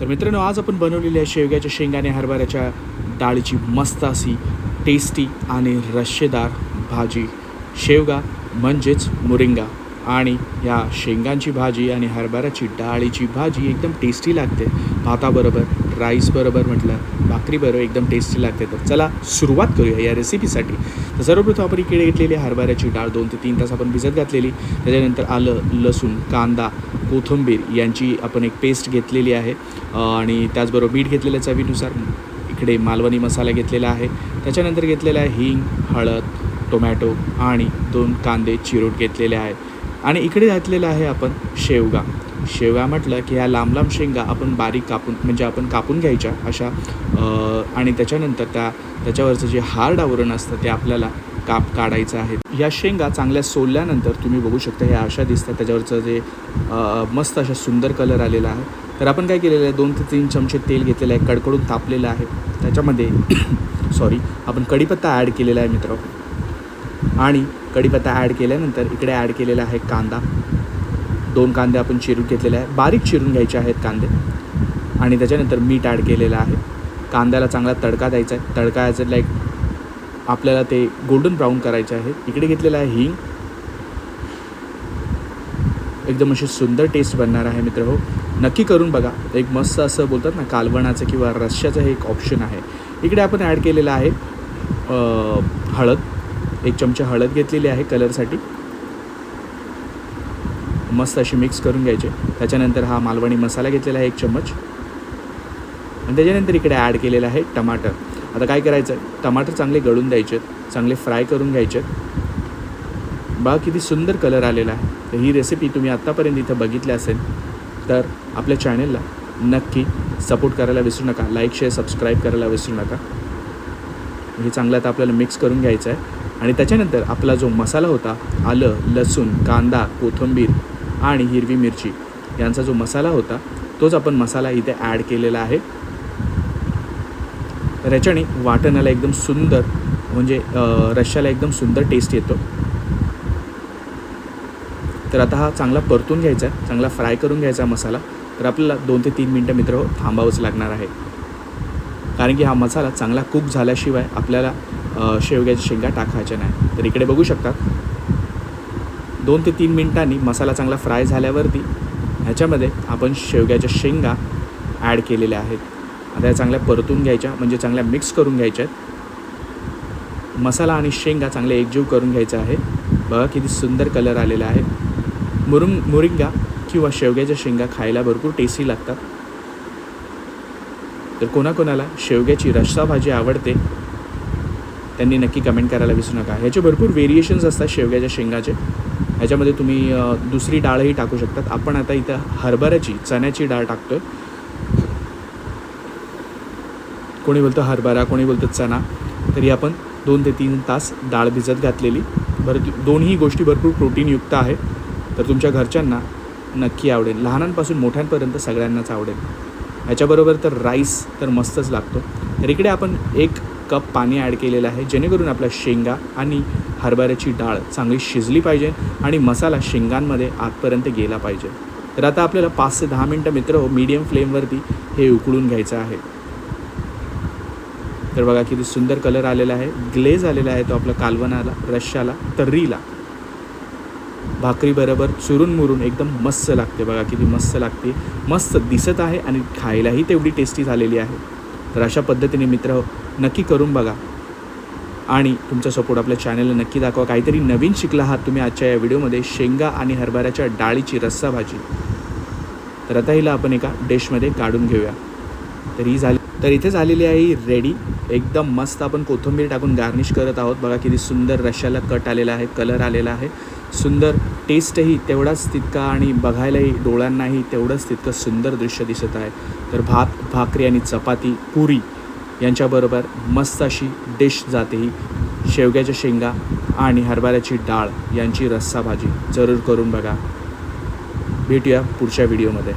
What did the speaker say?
तर मित्रांनो, आज आपण बनवलेली आहे शेवग्याच्या शेंगा आणि हरभऱ्याच्या डाळीची मस्त अशी टेस्टी आणि रश्शेदार भाजी. शेवगा म्हणजेच मुरिंगा आणि या शेंगांची भाजी आणि हरभऱ्याची डाळीची भाजी एकदम टेस्टी लागते. भाताबरोबर, राईसबरोबर म्हटलं, भाकरीबरोबर एकदम टेस्टी लागते. तर चला सुरुवात करूया या रेसिपीसाठी. तर सर्वप्रथम आपण इकडे घेतलेली हरभऱ्याची डाळ 2 ते 3 तास आपण भिजत घातलेली. त्याच्यानंतर आलं, लसूण, कांदा, कोथिंबीर यांची आपण एक पेस्ट घेतलेली आहे आणि त्याचबरोबर मीठ घेतलेलं चवीनुसार. इकडे मालवणी मसाला घेतलेला आहे. त्याच्यानंतर घेतलेला आहे हिंग, हळद, टोमॅटो आणि 2 कांदे चिरून घेतलेले आहे. आणि इकडे घातलेलं आहे आपण शेवगा. शेवगा म्हटलं की ह्या लांब लांब शेंगा आपण बारीक आपण कापून घ्यायच्या अशा आणि त्याच्यानंतर त्याच्यावरचं जे हार्ड आवरण असतं ते आपल्याला काढायचं आहे. या शेंगा चांगल्या सोलल्यानंतर तुम्ही बघू शकता ह्या अशा दिसतात. त्याच्यावरचं जे मस्त अशा सुंदर कलर आलेला आहे. तर आपण काय केलेलं आहे, 2 ते 3 चमचे तेल घेतलेलं आहे, कडकडून तापलेलं आहे. त्याच्यामध्ये आपण कढीपत्ता ॲड केलेला आहे मित्र. आणि कढीपत्ता ॲड केल्यानंतर इकडे ॲड केलेला आहे कांदा. 2 कांदे आपण चिरून घेतलेले आहे, बारीक चिरून घ्यायचे आहेत कांदे. आणि त्याच्यानंतर मीठ ॲड केलेलं आहे. कांद्याला चांगला तडका द्यायचा आहे. तडका याचं आपल्याला ते गोल्डन ब्राऊन करायचे आहे. इकडे घेतलेलं आहे हिंग. एकदम अशी सुंदर टेस्ट बनणार आहे मित्र. हो, नक्की करून बघा. एक मस्त असं बोलतात ना, कालवणाचं किंवा रश्श्याचं हे एक ऑप्शन आहे. इकडे आपण ॲड केलेलं आहे हळद. 1 चमचा हळद घेतलेली आहे कलरसाठी. मस्त अशी मिक्स करून घ्यायचे. त्याच्यानंतर हा मालवणी मसाला घेतलेला आहे 1 चम्मच. आणि त्याच्यानंतर इकडे ॲड केलेलं आहे टमाटर. आता काय करायचं आहे, टमाटर चांगले गळून द्यायचे, चांगले फ्राय करून घ्यायचे. बघा किती सुंदर कलर आलेला आहे. तर ही रेसिपी तुम्ही आत्तापर्यंत इथं बघितली असेल तर आपल्या चॅनलला नक्की सपोर्ट करायला विसरू नका. लाईक, शेअर, सबस्क्राईब करायला विसरू नका. हे चांगलं आता आपल्याला मिक्स करून घ्यायचं आहे. आणि त्याच्यानंतर आपला जो मसाला होता, आलं, लसूण, कांदा, कोथिंबीर आणि हिरवी मिरची यांचा जो मसाला होता तोच आपण मसाला इथे ॲड केलेला आहे. तर याच्याने वाटणाला एकदम सुंदर म्हणजे रश्श्याला एकदम सुंदर टेस्ट येतो. तर आता हा चांगला परतून घ्यायचा आहे, चांगला फ्राय करून घ्यायचा मसाला. तर आपल्याला 2 ते 3 मिनटं मित्र थांबावंच लागणार आहे, कारण की हा मसाला चांगला कुक झाल्याशिवाय आपल्याला शेवग्याच्या शेंगा टाकायच्या नाही. तर इकडे बघू शकतात 2 ते 3 मिनटांनी मसाला चांगला फ्राय झाल्यावरती ह्याच्यामध्ये आपण शेवग्याच्या शेंगा ॲड केलेल्या आहेत. आता या चांगल्या परतून घ्यायच्या, म्हणजे चांगल्या मिक्स करून घ्यायच्या आहेत. मसाला आणि शेंगा चांगले एकजीव करून घ्यायचा आहे. बघा किती सुंदर कलर आलेला आहे. मुरिंगा किंवा शेवग्याच्या शेंगा खायला भरपूर टेस्टी लागतात. तर कोणाकोणाला शेवग्याची रस्सा भाजी आवडते त्यांनी नक्की कमेंट करायला विसरू नका. ह्याचे भरपूर व्हेरिएशन्स असतात शेवग्याच्या शेंगाचे. ह्याच्यामध्ये तुम्ही दुसरी डाळही टाकू शकतात. आपण आता इथं हरभऱ्याची, चण्याची डाळ टाकतो. कोणी बोलतं हरभरा, कोणी बोलतं चणा. तरी आपण 2 ते 3 तास डाळ भिजत घातलेली. दोन्ही गोष्टी भरपूर प्रोटीनयुक्त आहे. तर तुमच्या घरच्यांना नक्की आवडेल, लहानांपासून मोठ्यांपर्यंत सगळ्यांनाच आवडेल. ह्याच्याबरोबर तर राईस तर मस्तच लागतो. तर इकडे आपण 1 कप पाणी ॲड केलेलं आहे, जेणेकरून आपल्या शेंगा आणि हरभऱ्याची डाळ चांगली शिजली पाहिजे आणि मसाला शेंगांमध्ये आतपर्यंत गेला पाहिजे. तर आता आपल्याला 5 ते 10 मिनटं मित्र मीडियम फ्लेमवरती हे उकळून घ्यायचं आहे. तर बघा किती सुंदर कलर आलेला आहे, ग्लेज आलेला आहे तो आपल्या कालवणाला, रश्श्याला, तर्रीला. भाकरीबरोबर चुरून मुरून एकदम मस्त लागते. बघा किती मस्त लागते, मस्त दिसत आहे आणि खायलाही तेवढी टेस्टी झालेली आहे. तर अशा पद्धतीने मित्र नक्की करून बघा आणि तुमचा सपोर्ट आपल्या चॅनलला नक्की दाखवा. काहीतरी नवीन शिकला आहात तुम्ही आजच्या या व्हिडिओमध्ये, शेंगा आणि हरभऱ्याच्या डाळीची रस्सा भाजी. तर आता हिला आपण एका डिशमध्ये काढून घेऊया. तर इथे झालेली आहे ही रेडी. एकदम मस्त आपण कोथिंबीर टाकून गार्निश करत आहोत. बघा किती सुंदर रश्श्याला कट आलेला आहे, कलर आलेला आहे, सुंदर टेस्टही तेवढाच तितका आणि बघायलाही डोळ्यांनाही तेवढंच तितकं सुंदर दृश्य दिसत आहे. तर भात, भाकरी आणि चपाती, पुरी यांच्याबरोबर मस्त अशी डिश जाते ही शेवग्याच्या शेंगा आणि हरभऱ्याची डाळ यांची रस्सा भाजी. जरूर करून बघा. भेटूया पुढच्या व्हिडिओमध्ये.